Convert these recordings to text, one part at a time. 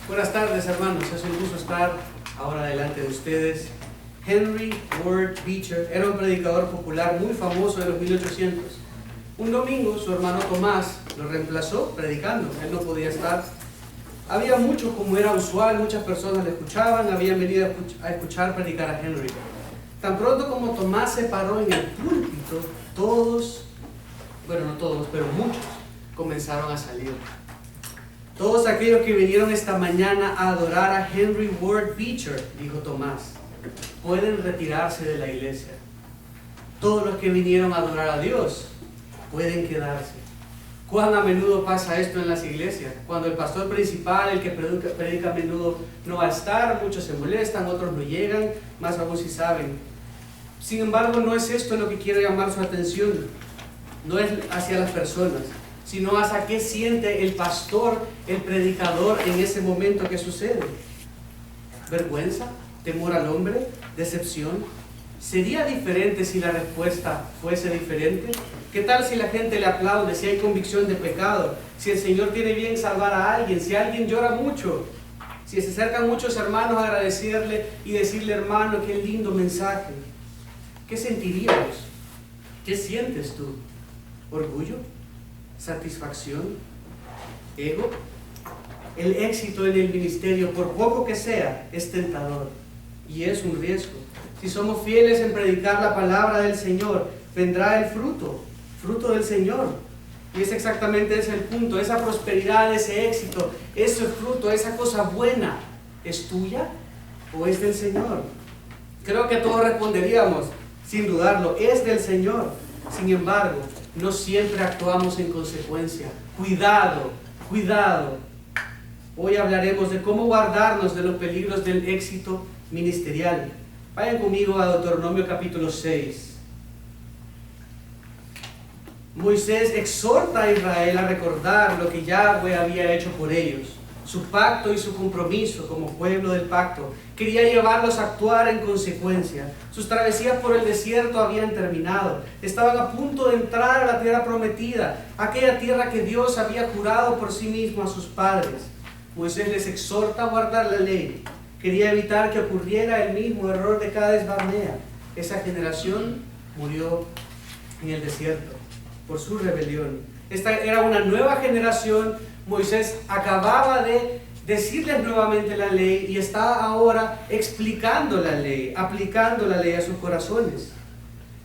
Buenas tardes, hermanos. Es un gusto estar ahora delante de ustedes. Henry Ward Beecher era un predicador popular muy famoso de los 1800. Un domingo su hermano Tomás lo reemplazó predicando. Él no podía estar. Había mucho, como era usual, muchas personas le escuchaban, habían venido a escuchar predicar a Henry. Tan pronto como Tomás se paró en el púlpito, todos, bueno, no todos, pero muchos comenzaron a salir. Todos aquellos que vinieron esta mañana a adorar a Henry Ward Beecher, dijo Tomás, pueden retirarse de la iglesia. Todos los que vinieron a adorar a Dios pueden quedarse. ¿Cuán a menudo pasa esto en las iglesias? Cuando el pastor principal, el que predica a menudo, no va a estar, muchos se molestan, otros no llegan, más aún si saben. Sin embargo, no es esto lo que quiero llamar su atención. No es hacia las personas, sino hacia qué siente el pastor, el predicador en ese momento que sucede. ¿Vergüenza? ¿Temor al hombre? ¿Decepción? ¿Sería diferente si la respuesta fuese diferente? ¿Qué tal si la gente le aplaude, si hay convicción de pecado, si el Señor tiene bien salvar a alguien, si alguien llora mucho, si se acercan muchos hermanos a agradecerle y decirle, hermano, qué lindo mensaje? ¿Qué sentiríamos? ¿Qué sientes tú? ¿Orgullo? ¿Satisfacción? ¿Ego? El éxito en el ministerio, por poco que sea, es tentador y es un riesgo. Si somos fieles en predicar la palabra del Señor, vendrá el fruto del Señor. Y es exactamente ese el punto, esa prosperidad, ese éxito, ese fruto, esa cosa buena, ¿es tuya o es del Señor? Creo que todos responderíamos, sin dudarlo, es del Señor. Sin embargo, no siempre actuamos en consecuencia. Cuidado, cuidado. Hoy hablaremos de cómo guardarnos de los peligros del éxito ministerial. Vayan conmigo a Deuteronomio capítulo 6. Moisés exhorta a Israel a recordar lo que Yahweh había hecho por ellos, su pacto y su compromiso como pueblo del pacto. Quería llevarlos a actuar en consecuencia. Sus travesías por el desierto habían terminado. Estaban a punto de entrar a la tierra prometida, aquella tierra que Dios había jurado por sí mismo a sus padres. Moisés les exhorta a guardar la ley. Quería evitar que ocurriera el mismo error de Cades Barnea. Esa generación murió en el desierto por su rebelión. Esta era una nueva generación. Moisés acababa de decirles nuevamente la ley y está ahora explicando la ley, aplicando la ley a sus corazones.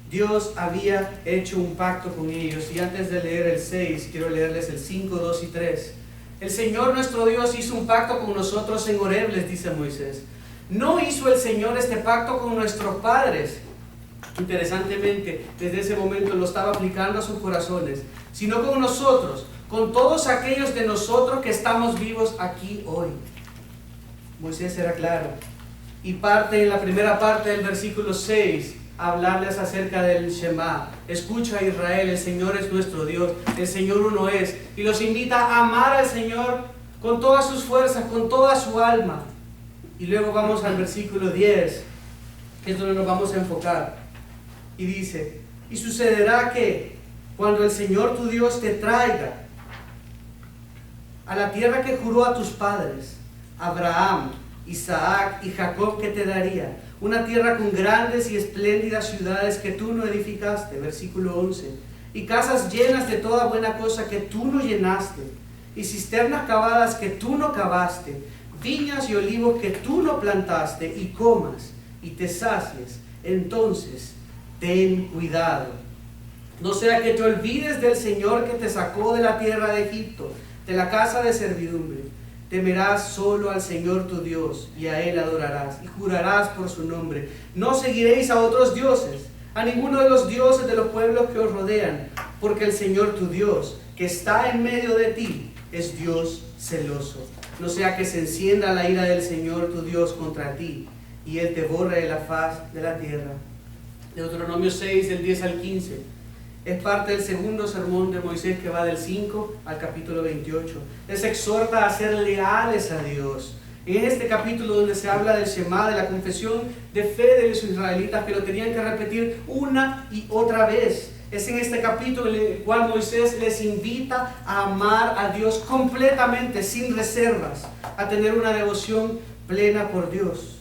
Dios había hecho un pacto con ellos, y antes de leer el 6, quiero leerles el 5, 2 y 3. El Señor nuestro Dios hizo un pacto con nosotros en Horeb, les dice Moisés. No hizo el Señor este pacto con nuestros padres. Interesantemente, desde ese momento lo estaba aplicando a sus corazones, sino con nosotros, con todos aquellos de nosotros que estamos vivos aquí hoy. Moisés era claro. Y parte en la primera parte del versículo 6, hablarles acerca del Shema. Escucha, Israel, el Señor es nuestro Dios, el Señor uno es. Y los invita a amar al Señor con todas sus fuerzas, con toda su alma. Y luego vamos al versículo 10, que es donde nos vamos a enfocar. Y dice, y sucederá que cuando el Señor tu Dios te traiga a la tierra que juró a tus padres, Abraham, Isaac y Jacob, que te daría, una tierra con grandes y espléndidas ciudades que tú no edificaste, versículo 11, y casas llenas de toda buena cosa que tú no llenaste, y cisternas cavadas que tú no cavaste, viñas y olivos que tú no plantaste, y comas y te sacies, entonces ten cuidado, no sea que te olvides del Señor que te sacó de la tierra de Egipto, de la casa de servidumbre. Temerás solo al Señor tu Dios, y a Él adorarás, y jurarás por su nombre. No seguiréis a otros dioses, a ninguno de los dioses de los pueblos que os rodean, porque el Señor tu Dios, que está en medio de ti, es Dios celoso. No sea que se encienda la ira del Señor tu Dios contra ti, y Él te borre de la faz de la tierra. Deuteronomio 6, del 10 al 15. Es parte del segundo sermón de Moisés, que va del 5 al capítulo 28. Les exhorta a ser leales a Dios. En este capítulo donde se habla del Shema, de la confesión de fe de los israelitas, que lo tenían que repetir una y otra vez. Es en este capítulo en el cual Moisés les invita a amar a Dios completamente, sin reservas, a tener una devoción plena por Dios.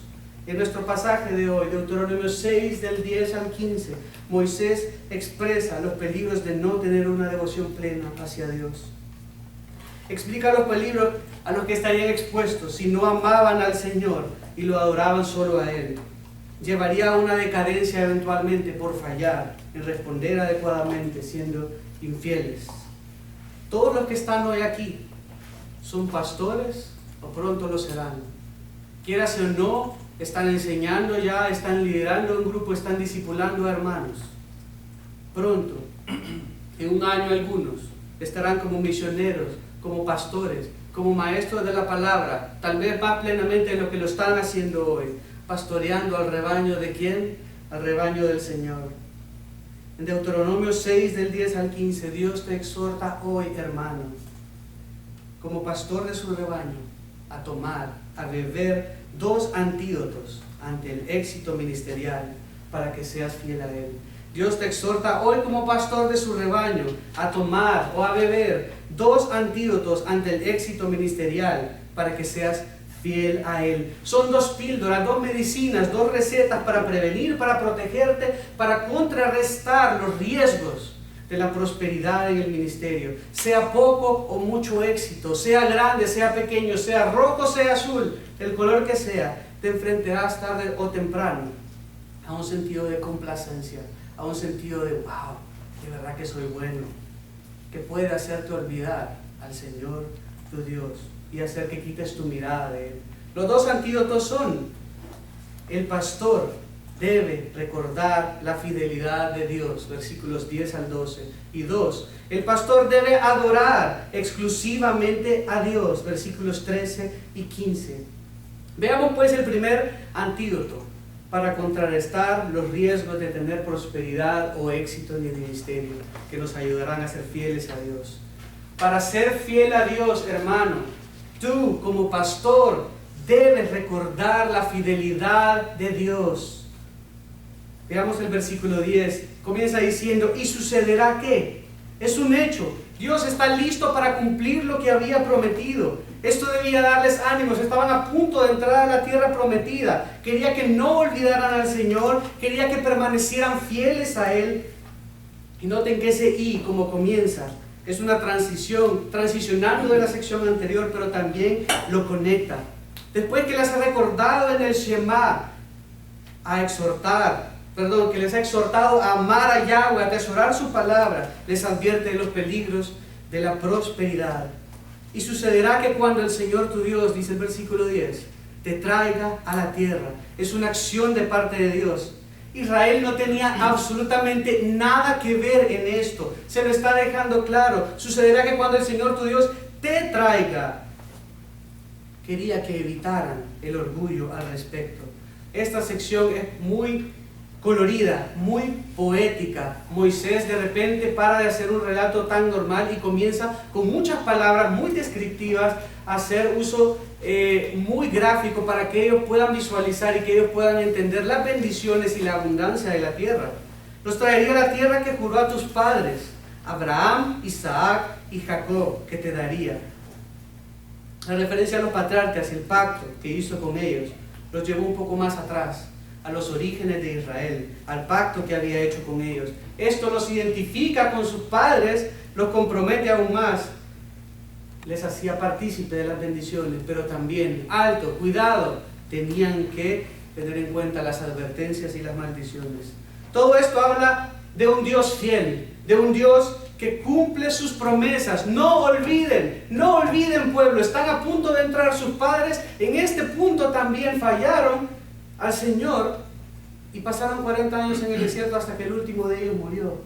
En nuestro pasaje de hoy, Deuteronomio 6, del 10 al 15, Moisés expresa los peligros de no tener una devoción plena hacia Dios. Explica los peligros a los que estarían expuestos si no amaban al Señor y lo adoraban solo a Él. Llevaría a una decadencia eventualmente por fallar en responder adecuadamente, siendo infieles. Todos los que están hoy aquí son pastores o pronto lo serán. Quieras o no, están enseñando ya, están liderando un grupo, están discipulando a hermanos. Pronto, en un año algunos, estarán como misioneros, como pastores, como maestros de la palabra, tal vez más plenamente de lo que lo están haciendo hoy, pastoreando al rebaño ¿de quién? Al rebaño del Señor. En Deuteronomio 6, del 10 al 15, Dios te exhorta hoy, hermano, como pastor de su rebaño, a tomar, a beber 2 antídotos ante el éxito ministerial para que seas fiel a Él. Dios te exhorta hoy como pastor de su rebaño a tomar o a beber 2 antídotos ante el éxito ministerial para que seas fiel a Él. Son 2 píldoras, 2 medicinas, 2 recetas para prevenir, para protegerte, para contrarrestar los riesgos de la prosperidad en el ministerio. Sea poco o mucho éxito, sea grande, sea pequeño, sea rojo, sea azul, el color que sea, te enfrentarás tarde o temprano a un sentido de complacencia, a un sentido de wow, de verdad que soy bueno, que puede hacerte olvidar al Señor tu Dios y hacer que quites tu mirada de Él. Los 2 antídotos son: el pastor debe recordar la fidelidad de Dios, versículos 10 al 12. Y 2, el pastor debe adorar exclusivamente a Dios, versículos 13 y 15. Veamos pues el primer antídoto para contrarrestar los riesgos de tener prosperidad o éxito en el ministerio, que nos ayudarán a ser fieles a Dios. Para ser fiel a Dios, hermano, tú como pastor debes recordar la fidelidad de Dios. Veamos el versículo 10. Comienza diciendo: ¿y sucederá qué? Es un hecho. Dios está listo para cumplir lo que había prometido. Esto debía darles ánimos. Estaban a punto de entrar a la tierra prometida. Quería que no olvidaran al Señor. Quería que permanecieran fieles a Él. Y noten que ese y, como comienza, es una transicionando de la sección anterior, pero también lo conecta. Después que les ha recordado en el Shema que les ha exhortado a amar a Yahweh, a atesorar su palabra, les advierte de los peligros de la prosperidad. Y sucederá que cuando el Señor tu Dios, dice el versículo 10, te traiga a la tierra, es una acción de parte de Dios. Israel no tenía absolutamente nada que ver en esto, se lo está dejando claro. Sucederá que cuando el Señor tu Dios te traiga, quería que evitaran el orgullo al respecto. Esta sección es muy colorida, muy poética. Moisés de repente para de hacer un relato tan normal y comienza con muchas palabras muy descriptivas a hacer uso muy gráfico para que ellos puedan visualizar y que ellos puedan entender las bendiciones y la abundancia de la tierra. Nos traería la tierra que juró a tus padres, Abraham, Isaac y Jacob, que te daría. La referencia a los patriarcas, el pacto que hizo con ellos, los llevó un poco más atrás, a los orígenes de Israel, al pacto que había hecho con ellos. Esto los identifica con sus padres, los compromete aún más, les hacía partícipe de las bendiciones, pero también, alto, cuidado, tenían que tener en cuenta las advertencias y las maldiciones. Todo esto habla de un Dios fiel, de un Dios que cumple sus promesas. No olviden pueblo, están a punto de entrar sus padres, en este punto también fallaron al Señor y pasaron 40 años en el desierto hasta que el último de ellos murió.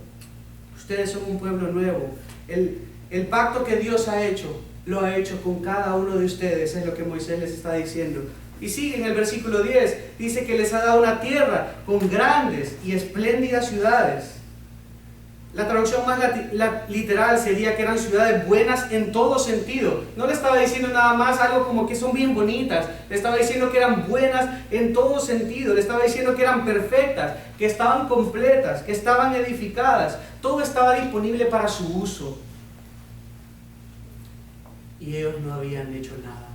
Ustedes son un pueblo nuevo. El pacto que Dios ha hecho, lo ha hecho con cada uno de ustedes, es lo que Moisés les está diciendo. Y sigue en el versículo 10, dice que les ha dado una tierra con grandes y espléndidas ciudades. La traducción más literal sería que eran ciudades buenas en todo sentido. No le estaba diciendo nada más algo como que son bien bonitas. Le estaba diciendo que eran buenas en todo sentido. Le estaba diciendo que eran perfectas, que estaban completas, que estaban edificadas. Todo estaba disponible para su uso. Y ellos no habían hecho nada.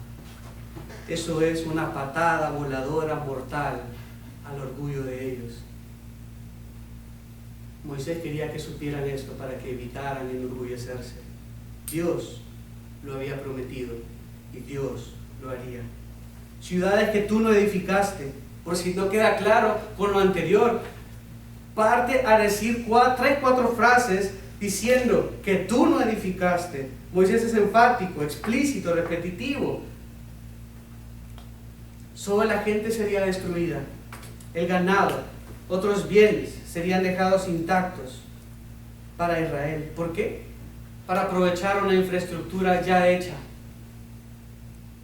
Eso es una patada voladora mortal al orgullo de ellos. Moisés quería que supieran esto para que evitaran enorgullecerse. Dios lo había prometido y Dios lo haría. Ciudades que tú no edificaste, por si no queda claro con lo anterior, parte a decir 3-4 frases diciendo que tú no edificaste. Moisés es enfático, explícito, repetitivo. Solo la gente sería destruida, el ganado, otros bienes serían dejados intactos para Israel. ¿Por qué? Para aprovechar una infraestructura ya hecha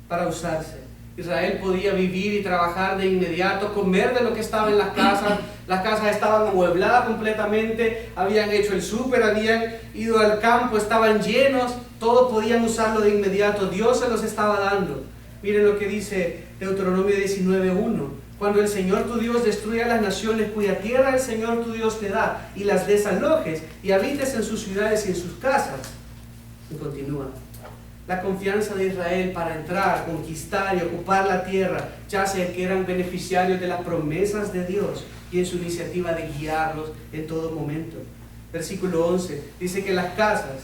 para usarse. Israel podía vivir y trabajar de inmediato, comer de lo que estaba en las casas. Las casas estaban amuebladas completamente, habían hecho el súper, habían ido al campo, estaban llenos, todos podían usarlo de inmediato. Dios se los estaba dando. Miren lo que dice Deuteronomio 19:1. Cuando el Señor tu Dios destruya las naciones cuya tierra el Señor tu Dios te da, y las desalojes, y habites en sus ciudades y en sus casas. Y continúa. La confianza de Israel para entrar, conquistar y ocupar la tierra, ya sea que eran beneficiarios de las promesas de Dios y en su iniciativa de guiarlos en todo momento. Versículo 11 dice que las casas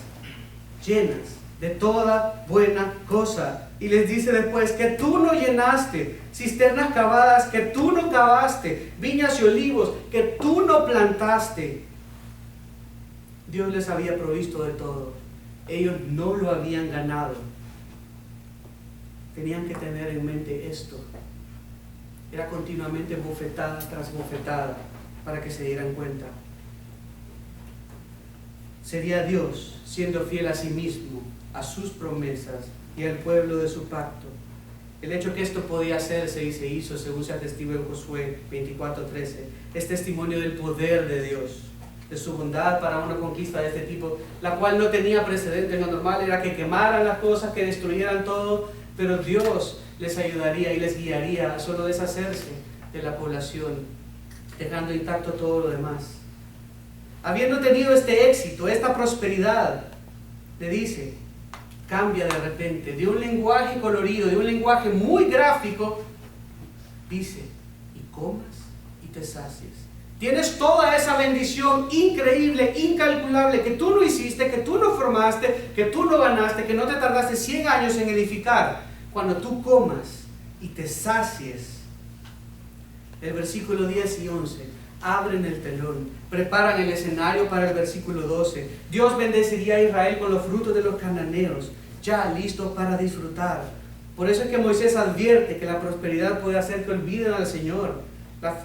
llenas de toda buena cosa. Y les dice después que tú no llenaste, cisternas cavadas que tú no cavaste, viñas y olivos que tú no plantaste. Dios les había provisto de todo. Ellos no lo habían ganado. Tenían que tener en mente esto. Era continuamente bofetada tras bofetada para que se dieran cuenta. Sería Dios siendo fiel a sí mismo, a sus promesas y al pueblo de su pacto. El hecho que esto podía hacerse y se hizo, según se atestigua en Josué 24:13, es testimonio del poder de Dios, de su bondad para una conquista de este tipo, la cual no tenía precedente. Lo normal era que quemaran las cosas, que destruyeran todo, pero Dios les ayudaría y les guiaría a solo deshacerse de la población, dejando intacto todo lo demás. Habiendo tenido este éxito, esta prosperidad, le dice, cambia de repente, de un lenguaje colorido, de un lenguaje muy gráfico, dice, y comas y te sacies. Tienes toda esa bendición increíble, incalculable, que tú no hiciste, que tú no formaste, que tú no ganaste, que no te tardaste 100 años en edificar. Cuando tú comas y te sacies, el versículo 10 y 11, abren el telón, preparan el escenario para el versículo 12. Dios bendeciría a Israel con los frutos de los cananeos, ya listos para disfrutar. Por eso es que Moisés advierte que la prosperidad puede hacer que olviden al Señor,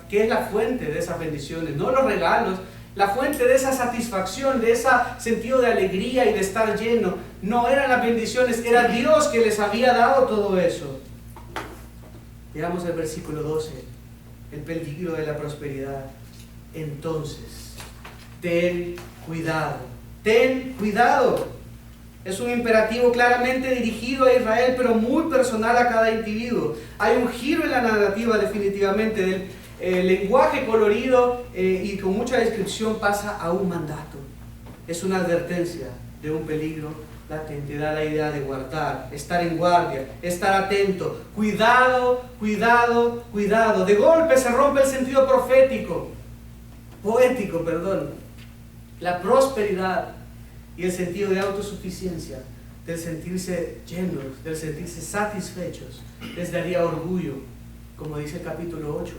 que es la fuente de esas bendiciones, no los regalos. La fuente de esa satisfacción, de ese sentido de alegría y de estar lleno, no eran las bendiciones, era Dios que les había dado todo eso. Veamos el versículo 12, el peligro de la prosperidad. Entonces, ten cuidado, ten cuidado. Es un imperativo claramente dirigido a Israel, pero muy personal a cada individuo. Hay un giro en la narrativa definitivamente del lenguaje colorido y con mucha descripción pasa a un mandato. Es una advertencia de un peligro latente. Da la idea de guardar, estar en guardia, estar atento. Cuidado, cuidado, cuidado. De golpe se rompe el sentido poético, la prosperidad y el sentido de autosuficiencia, del sentirse llenos, del sentirse satisfechos, les daría orgullo, como dice el capítulo 8.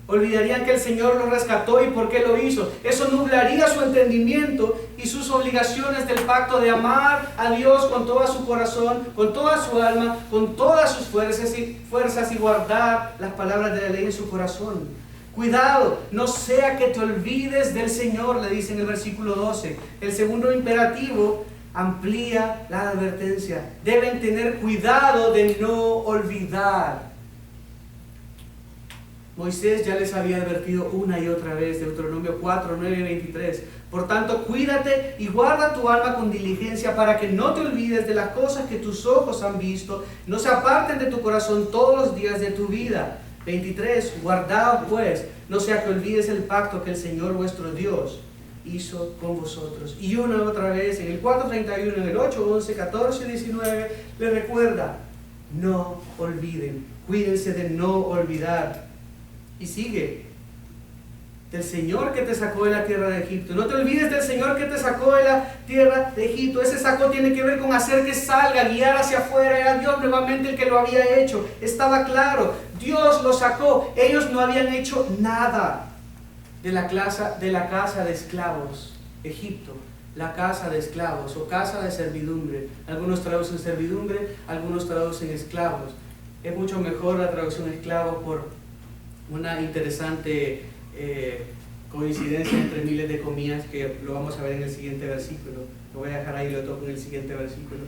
Olvidarían que el Señor los rescató y por qué lo hizo. Eso nublaría su entendimiento y sus obligaciones del pacto de amar a Dios con todo su corazón, con toda su alma, con todas sus fuerzas y guardar las palabras de la ley en su corazón. Cuidado, no sea que te olvides del Señor, le dice en el versículo 12. El segundo imperativo amplía la advertencia. Deben tener cuidado de no olvidar. Moisés ya les había advertido una y otra vez, Deuteronomio 4, 9 y 23. Por tanto, cuídate y guarda tu alma con diligencia para que no te olvides de las cosas que tus ojos han visto, no se aparten de tu corazón todos los días de tu vida. 23. Guardaos pues, no sea que olvides el pacto que el Señor vuestro Dios hizo con vosotros. Y una y otra vez, en el 4:31, en el 8, 11, 14, 19, le recuerda, no olviden, cuídense de no olvidar. Y sigue, del Señor que te sacó de la tierra de Egipto. No te olvides del Señor que te sacó de la tierra de Egipto. Ese sacó tiene que ver con hacer que salga, guiar hacia afuera. Era Dios nuevamente el que lo había hecho. Estaba claro, Dios lo sacó. Ellos no habían hecho nada de la casa de esclavos. Egipto, la casa de esclavos o casa de servidumbre. Algunos traducen servidumbre, algunos traducen esclavos. Es mucho mejor la traducción esclavos por una interesante coincidencia entre miles de comillas que lo vamos a ver en el siguiente versículo. Lo voy a dejar ahí y lo toco en el siguiente versículo.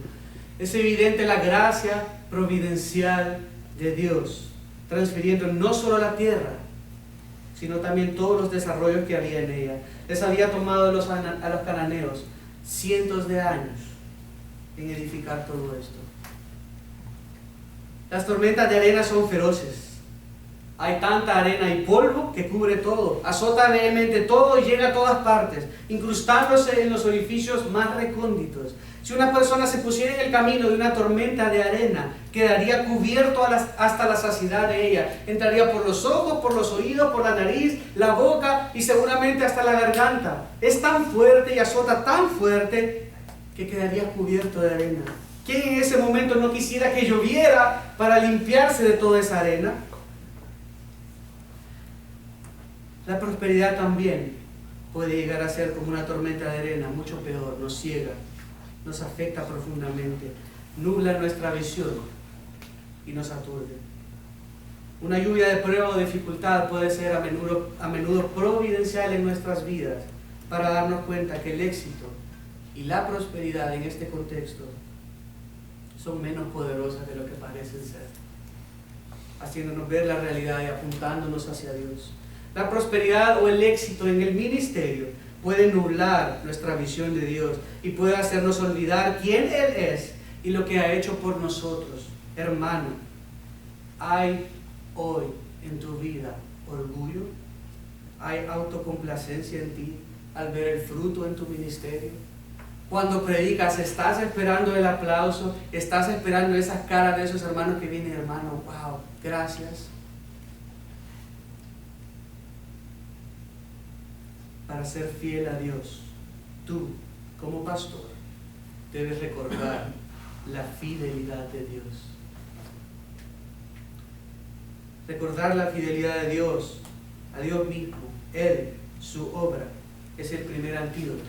Es evidente la gracia providencial de Dios, transfiriendo no solo la tierra, sino también todos los desarrollos que había en ella. Les había tomado a los cananeos cientos de años en edificar todo esto. Las tormentas de arena son feroces. Hay tanta arena y polvo que cubre todo, azota levemente todo y llega a todas partes, incrustándose en los orificios más recónditos. Si una persona se pusiera en el camino de una tormenta de arena, quedaría cubierto hasta la saciedad de ella. Entraría por los ojos, por los oídos, por la nariz, la boca y seguramente hasta la garganta. Es tan fuerte y azota tan fuerte que quedaría cubierto de arena. ¿Quién en ese momento no quisiera que lloviera para limpiarse de toda esa arena? La prosperidad también puede llegar a ser como una tormenta de arena, mucho peor, nos ciega, nos afecta profundamente, nubla nuestra visión y nos aturde. Una lluvia de prueba o dificultad puede ser a menudo providencial en nuestras vidas para darnos cuenta que el éxito y la prosperidad en este contexto son menos poderosas de lo que parecen ser, haciéndonos ver la realidad y apuntándonos hacia Dios. La prosperidad o el éxito en el ministerio puede nublar nuestra visión de Dios y puede hacernos olvidar quién Él es y lo que ha hecho por nosotros. Hermano, ¿hay hoy en tu vida orgullo? ¿Hay autocomplacencia en ti al ver el fruto en tu ministerio? Cuando predicas, ¿estás esperando el aplauso? ¿Estás esperando esas caras de esos hermanos que vienen, hermano? ¡Wow! Gracias. Para ser fiel a Dios, tú, como pastor, debes recordar la fidelidad de Dios. Recordar la fidelidad de Dios, a Dios mismo, Él, su obra, es el primer antídoto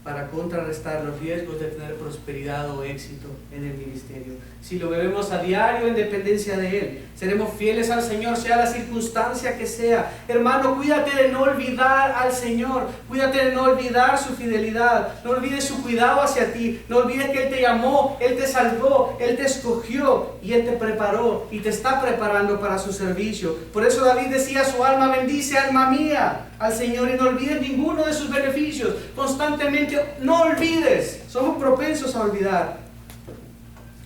para contrarrestar los riesgos de tener prosperidad o éxito en el ministerio. Si lo bebemos a diario en dependencia de Él, seremos fieles al Señor, sea la circunstancia que sea. Hermano, cuídate de no olvidar al Señor, cuídate de no olvidar su fidelidad, no olvides su cuidado hacia ti, no olvides que Él te llamó, Él te salvó, Él te escogió y Él te preparó y te está preparando para su servicio. Por eso David decía, su alma bendice, alma mía, al Señor, y no olvides ninguno de sus beneficios. Constantemente no olvides, somos propensos a olvidar.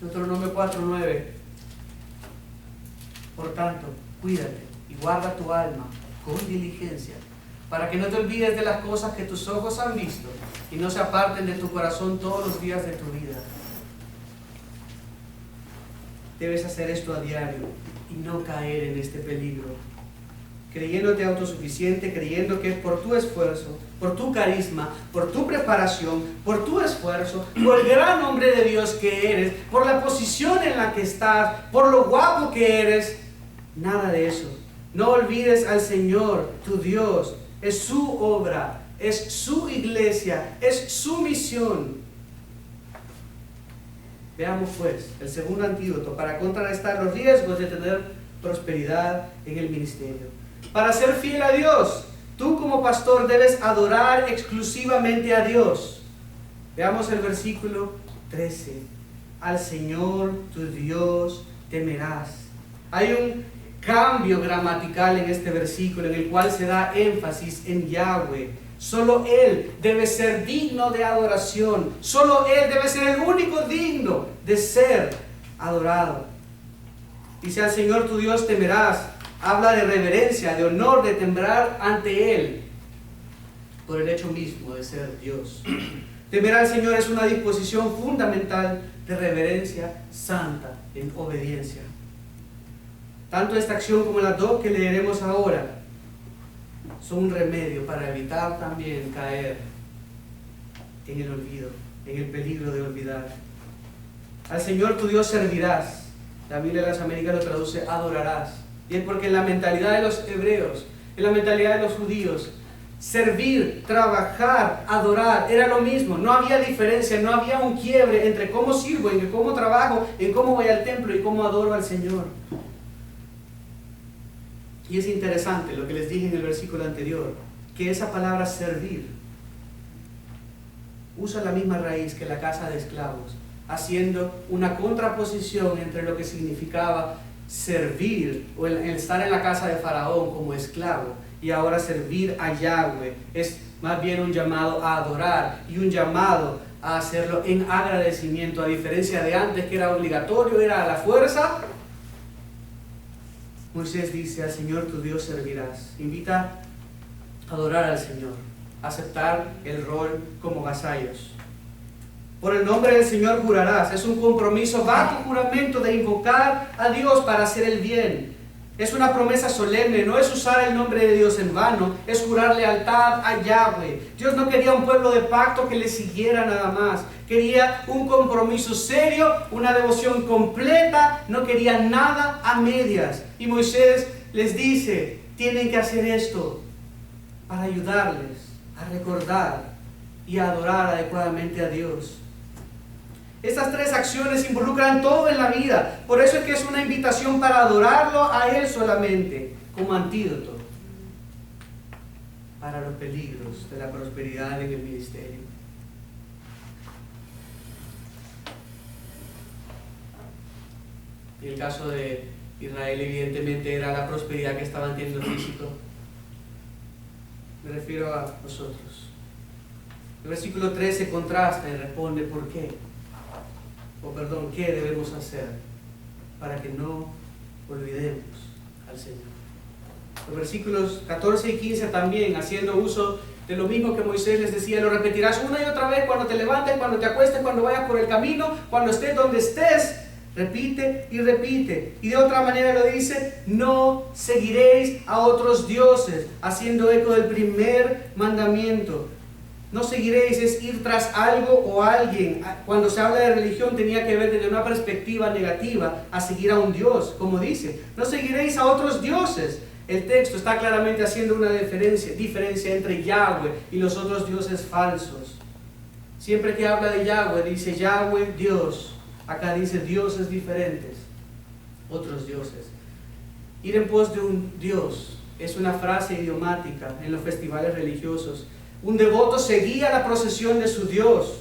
Deuteronomio 4:9. Por tanto, cuídate y guarda tu alma con diligencia, para que no te olvides de las cosas que tus ojos han visto y no se aparten de tu corazón todos los días de tu vida. Debes hacer esto a diario y no caer en este peligro, creyéndote autosuficiente, creyendo que es por tu esfuerzo, por tu carisma, por tu preparación, por tu esfuerzo, por el gran hombre de Dios que eres, por la posición en la que estás, por lo guapo que eres. Nada de eso. No olvides al Señor, tu Dios. Es su obra, es su iglesia, es su misión. Veamos pues el segundo antídoto para contrarrestar los riesgos de tener prosperidad en el ministerio. Para ser fiel a Dios, tú como pastor debes adorar exclusivamente a Dios. Veamos el versículo 13. Al Señor tu Dios temerás. Hay un cambio gramatical en este versículo en el cual se da énfasis en Yahweh. Solo Él debe ser digno de adoración. Solo Él debe ser el único digno de ser adorado. Dice: al Señor tu Dios temerás. Habla de reverencia, de honor, de temblar ante Él por el hecho mismo de ser Dios. Temer al Señor es una disposición fundamental de reverencia santa en obediencia. Tanto esta acción como las dos que leeremos ahora son un remedio para evitar también caer en el olvido, en el peligro de olvidar. Al Señor tu Dios servirás. La Biblia de las Américas lo traduce adorarás. Y es porque en la mentalidad de los hebreos, en la mentalidad de los judíos, servir, trabajar, adorar era lo mismo. No había diferencia, no había un quiebre entre cómo sirvo, en cómo trabajo, en cómo voy al templo y cómo adoro al Señor. Y es interesante lo que les dije en el versículo anterior, que esa palabra servir usa la misma raíz que la casa de esclavos, haciendo una contraposición entre lo que significaba servir o el estar en la casa de Faraón como esclavo y ahora servir a Yahweh. Es más bien un llamado a adorar y un llamado a hacerlo en agradecimiento, a diferencia de antes que era obligatorio, era a la fuerza. Moisés dice: al Señor tu Dios servirás. Invita a adorar al Señor, a aceptar el rol como vasallos. Por el nombre del Señor jurarás. Es un compromiso bajo juramento de invocar a Dios para hacer el bien. Es una promesa solemne, no es usar el nombre de Dios en vano, es jurar lealtad a Yahweh. Dios no quería un pueblo de pacto que le siguiera nada más. Quería un compromiso serio, una devoción completa, no quería nada a medias. Y Moisés les dice: tienen que hacer esto para ayudarles a recordar y a adorar adecuadamente a Dios. Estas tres acciones involucran todo en la vida. Por eso es que es una invitación para adorarlo a Él solamente, como antídoto para los peligros de la prosperidad en el ministerio. Y el caso de Israel evidentemente era la prosperidad que estaban teniendo físico. Me refiero a nosotros. El versículo 13 contrasta y responde por qué. ¿Qué debemos hacer para que no olvidemos al Señor? Los versículos 14 y 15 también, haciendo uso de lo mismo que Moisés les decía, lo repetirás una y otra vez cuando te levantes, cuando te acuestes, cuando vayas por el camino, cuando estés donde estés. Repite y repite. Y de otra manera lo dice: no seguiréis a otros dioses, haciendo eco del primer mandamiento. No seguiréis es ir tras algo o alguien. Cuando se habla de religión tenía que ver desde una perspectiva negativa a seguir a un Dios, como dice. No seguiréis a otros dioses. El texto está claramente haciendo una diferencia entre Yahweh y los otros dioses falsos. Siempre que habla de Yahweh dice Yahweh Dios. Acá dice dioses diferentes, otros dioses. Ir en pos de un Dios es una frase idiomática en los festivales religiosos. Un devoto seguía la procesión de su Dios,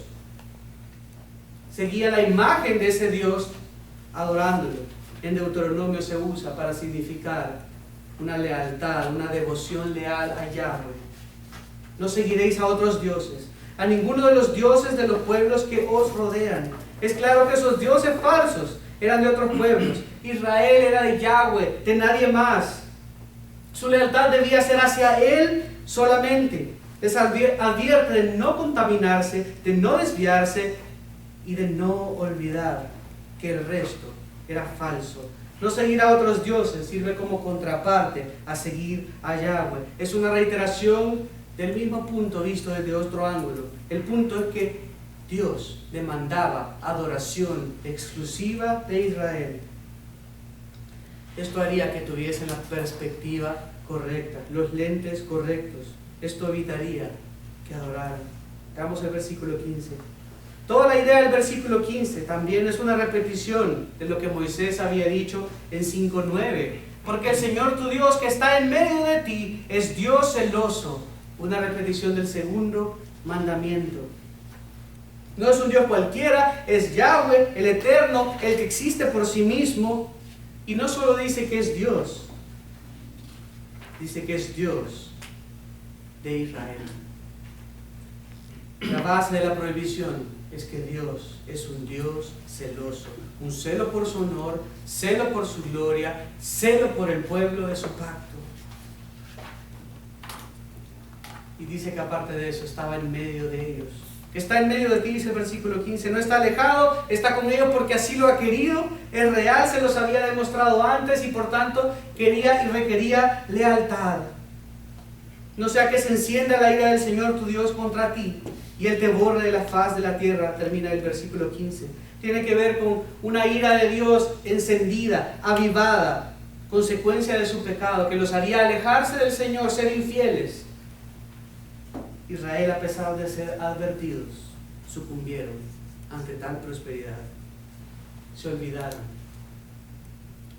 seguía la imagen de ese Dios adorándolo. En Deuteronomio se usa para significar una lealtad, una devoción leal a Yahweh. No seguiréis a otros dioses, a ninguno de los dioses de los pueblos que os rodean. Es claro que esos dioses falsos eran de otros pueblos. Israel era de Yahweh, de nadie más. Su lealtad debía ser hacia Él solamente. Les advierte de no contaminarse, de no desviarse y de no olvidar que el resto era falso. No seguir a otros dioses sirve como contraparte a seguir a Yahweh. Es una reiteración del mismo punto visto desde otro ángulo. El punto es que Dios demandaba adoración exclusiva de Israel. Esto haría que tuviesen la perspectiva correcta, los lentes correctos. Esto evitaría que adoraran. Veamos el versículo 15. Toda la idea del versículo 15 también es una repetición de lo que Moisés había dicho en 5:9. Porque el Señor tu Dios que está en medio de ti es Dios celoso. Una repetición del segundo mandamiento. No es un Dios cualquiera, es Yahweh, el Eterno, el que existe por sí mismo. Y no solo dice que es Dios, dice que es Dios de Israel. La base de la prohibición es que Dios es un Dios celoso, un celo por su honor, celo por su gloria, celo por el pueblo de su pacto. Y dice que aparte de eso estaba en medio de ellos. Que está en medio de ti, dice el versículo 15. No está alejado, está con ellos porque así lo ha querido. Es real, se los había demostrado antes y por tanto quería y requería lealtad. No sea que se encienda la ira del Señor tu Dios contra ti y Él te borre de la faz de la tierra. Termina el versículo 15. Tiene que ver con una ira de Dios encendida, avivada, consecuencia de su pecado, que los haría alejarse del Señor, ser infieles. Israel, a pesar de ser advertidos, sucumbieron ante tal prosperidad. Se olvidaron,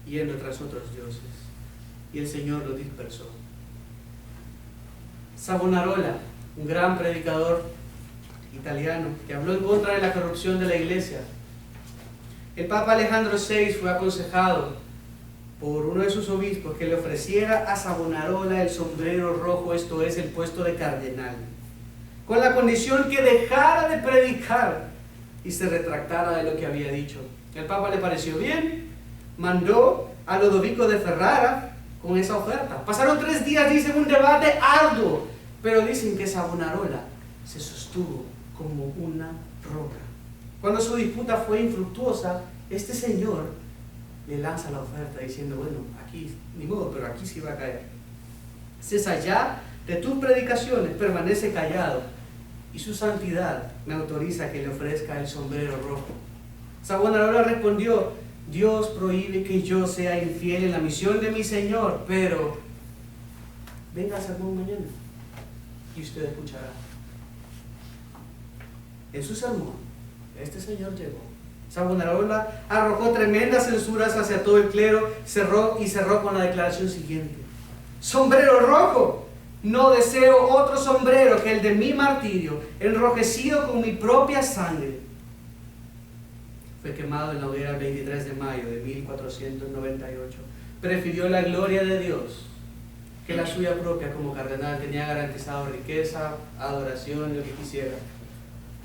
yendo tras otros dioses, y el Señor los dispersó. Savonarola, un gran predicador italiano que habló en contra de la corrupción de la iglesia. El Papa Alejandro VI fue aconsejado por uno de sus obispos que le ofreciera a Savonarola el sombrero rojo, esto es, el puesto de cardenal, con la condición que dejara de predicar y se retractara de lo que había dicho. El Papa le pareció bien, mandó a Lodovico de Ferrara con esa oferta. Pasaron 3 días, dicen, un debate arduo, pero dicen que Savonarola se sostuvo como una roca. Cuando su disputa fue infructuosa, este señor le lanza la oferta diciendo, bueno, aquí, ni modo, pero aquí sí va a caer. Cesa ya de tus predicaciones, permanece callado, y su santidad me autoriza que le ofrezca el sombrero rojo. Savonarola respondió, Dios prohíbe que yo sea infiel en la misión de mi Señor, pero venga a sermón mañana y usted escuchará. En su sermón, este señor llegó. Savonarola arrojó tremendas censuras hacia todo el clero, cerró con la declaración siguiente: sombrero rojo, no deseo otro sombrero que el de mi martirio, enrojecido con mi propia sangre. Fue quemado en la hoguera el 23 de mayo de 1498. Prefirió la gloria de Dios que la suya propia como cardenal. Tenía garantizado riqueza, adoración, lo que quisiera.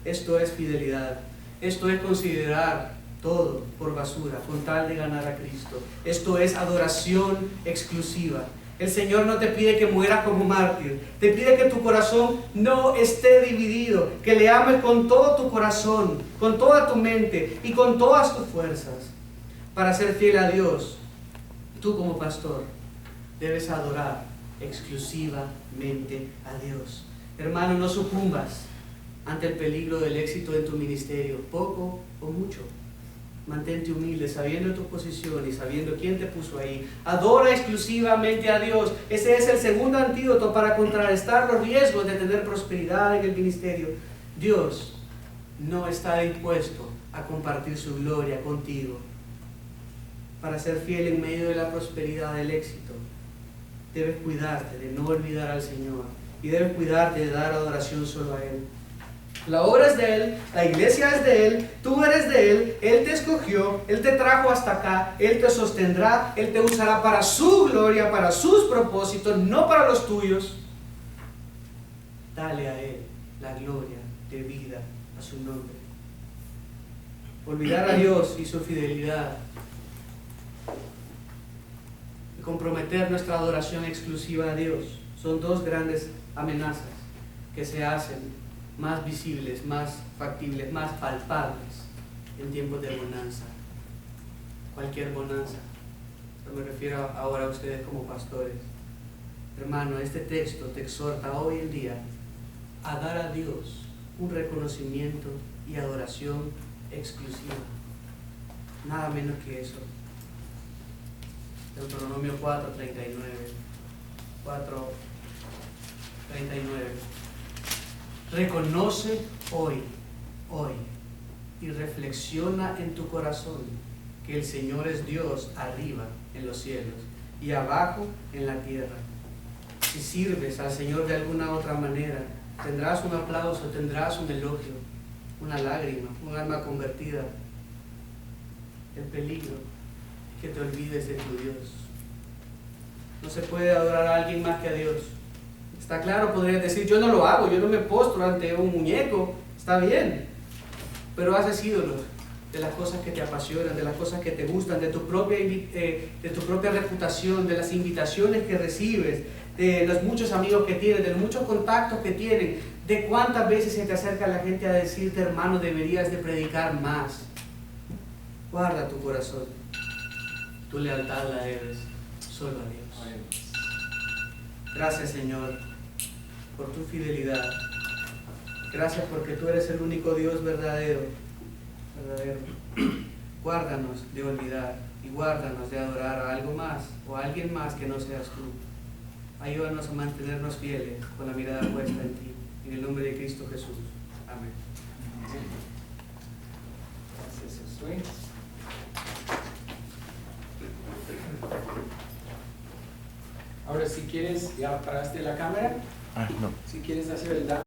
Esto es fidelidad. Esto es considerar todo por basura con tal de ganar a Cristo. Esto es adoración exclusiva. El Señor no te pide que mueras como mártir, te pide que tu corazón no esté dividido, que le ames con todo tu corazón, con toda tu mente y con todas tus fuerzas. Para ser fiel a Dios, tú como pastor debes adorar exclusivamente a Dios. Hermano, no sucumbas ante el peligro del éxito en tu ministerio, poco o mucho. Mantente humilde, sabiendo tu posición y sabiendo quién te puso ahí. Adora exclusivamente a Dios. Ese es el segundo antídoto para contrarrestar los riesgos de tener prosperidad en el ministerio. Dios no está dispuesto a compartir su gloria contigo. Para ser fiel en medio de la prosperidad del éxito, debes cuidarte de no olvidar al Señor y debes cuidarte de dar adoración solo a Él. La obra es de Él, la iglesia es de Él, tú eres de Él, Él te escogió, Él te trajo hasta acá, Él te sostendrá, Él te usará para su gloria, para sus propósitos, no para los tuyos. Dale a Él la gloria debida a su nombre. Olvidar a Dios y su fidelidad y comprometer nuestra adoración exclusiva a Dios son dos grandes amenazas que se hacen más visibles, más factibles, más palpables en tiempos de bonanza. Cualquier bonanza. Yo me refiero ahora a ustedes como pastores. Hermano, este texto te exhorta hoy en día a dar a Dios un reconocimiento y adoración exclusiva. Nada menos que eso. Deuteronomio 4:39. 4:39. Reconoce hoy, y reflexiona en tu corazón que el Señor es Dios arriba en los cielos y abajo en la tierra. Si sirves al Señor de alguna otra manera, tendrás un aplauso, tendrás un elogio, una lágrima, un alma convertida. El peligro es que te olvides de tu Dios. No se puede adorar a alguien más que a Dios. Está claro, podrías decir, yo no lo hago, yo no me postro ante un muñeco, está bien, pero haces ídolos de las cosas que te apasionan, de las cosas que te gustan, de tu propia reputación, de las invitaciones que recibes, de los muchos amigos que tienes, de los muchos contactos que tienen, de cuántas veces se te acerca la gente a decirte, hermano, deberías de predicar más. Guarda tu corazón, tu lealtad la debes solo a Dios. Gracias, Señor, por tu fidelidad. Gracias porque tú eres el único Dios verdadero. Guárdanos de olvidar y guárdanos de adorar a algo más o a alguien más que no seas tú. Ayúdanos a mantenernos fieles con la mirada puesta en ti. En el nombre de Cristo Jesús. Amén. Gracias, Josué. Ahora, si quieres, ya paraste la cámara. No. Si quieres hacer el